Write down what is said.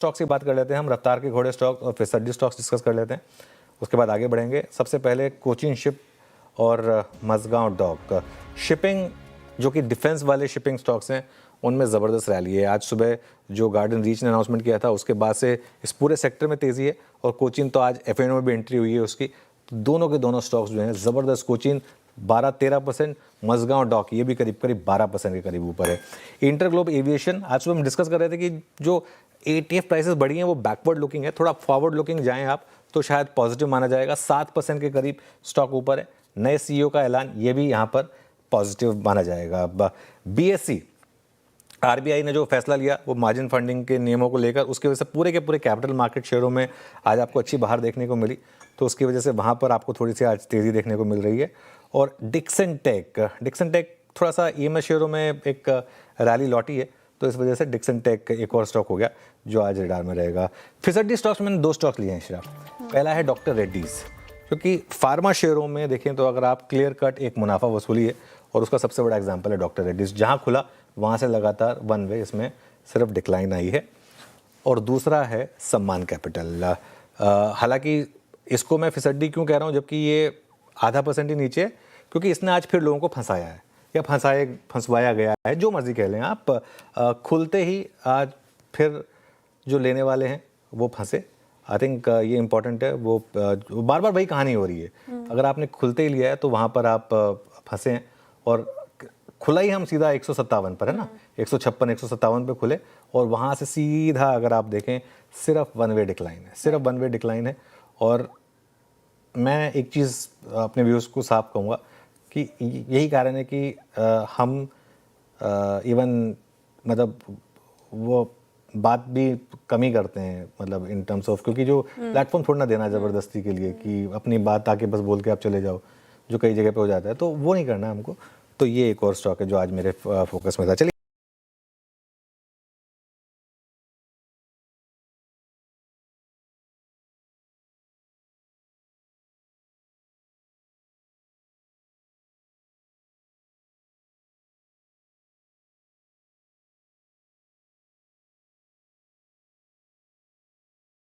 Stocks की बात कर लेते हैं हम, रफ्तार के घोड़े स्टॉक और फिसड्डी स्टॉक्स डिस्कस कर लेते हैं, उसके बाद आगे बढ़ेंगे। सबसे पहले कोचिन शिप और मझगांव डॉक। शिपिंग जो कि डिफेंस वाले शिपिंग स्टॉक्स हैं उनमें ज़बरदस्त रैली है। आज सुबह जो गार्डन रीच ने अनाउंसमेंट किया था उसके बाद से इस पूरे सेक्टर में तेज़ी है और कोचिन तो आज एफएनओ में भी एंट्री हुई है उसकी। तो दोनों के दोनों स्टॉक्स जो हैं ज़बरदस्त, कोचिन 12-13%, मझगांव डॉक ये भी करीब करीब 12% के करीब ऊपर है। इंटरग्लोब एविएशन, आज सुबह हम डिस्कस कर रहे थे कि जो एटीएफ प्राइसेस बढ़ी हैं वो बैकवर्ड लुकिंग है, थोड़ा फॉरवर्ड लुकिंग जाएं आप तो शायद पॉजिटिव माना जाएगा। 7% के करीब स्टॉक ऊपर है। नए सीईओ का ऐलान ये भी यहाँ पर पॉजिटिव माना जाएगा। बीएससी, आरबीआई ने जो फैसला लिया वो मार्जिन फंडिंग के नियमों को लेकर, उसकी वजह से पूरे के पूरे कैपिटल मार्केट शेयरों में आज आपको अच्छी बाहर देखने को मिली, तो उसकी वजह से वहाँ पर आपको थोड़ी सी आज तेज़ी देखने को मिल रही है। और डिक्सन टेक थोड़ा सा ईएमएस शेयरों में एक रैली लौटी है, तो इस वजह से डिक्सन टेक एक और स्टॉक हो गया जो आज रेडार में रहेगा। फिसड्डी स्टॉक्स मैंने 2 स्टॉक्स लिए हैं इशरा। पहला है डॉक्टर रेड्डीज, क्योंकि फार्मा शेयरों में देखें तो अगर आप क्लियर कट एक मुनाफा वसूली है और उसका सबसे बड़ा एग्जांपल है डॉक्टर रेड्डीज। जहां खुला वहां से लगातार वन वे इसमें सिर्फ डिक्लाइन आई है। और दूसरा है सम्मान कैपिटल। हालांकि इसको मैं फिसड्डी क्यों कह रहा हूं जबकि ये 0.5% ही नीचे है, क्योंकि इसने आज फिर लोगों को फंसाया है या फंसवाया गया है, जो मर्जी कह लें आप। खुलते ही आज फिर जो लेने वाले हैं वो फंसे। आई थिंक ये इंपॉर्टेंट है, वो बार बार वही कहानी हो रही है। अगर आपने खुलते ही लिया है तो वहाँ पर आप फंसे हैं, और खुला ही हम सीधा 157 पर है ना, 156 157 पे खुले और वहाँ से सीधा अगर आप देखें सिर्फ वन वे डिक्लाइन है। और मैं एक चीज़ अपने व्यूज़ को साफ कहूँगा कि यही कारण है कि हम इवन मतलब वो बात भी कमी करते हैं, मतलब इन टर्म्स ऑफ, क्योंकि जो प्लेटफॉर्म थोड़ा ना देना ज़बरदस्ती के लिए कि अपनी बात आके बस बोल के आप चले जाओ, जो कई जगह पे हो जाता है, तो वो नहीं करना है हमको। तो ये एक और स्टॉक है जो आज मेरे फोकस में था। चलिए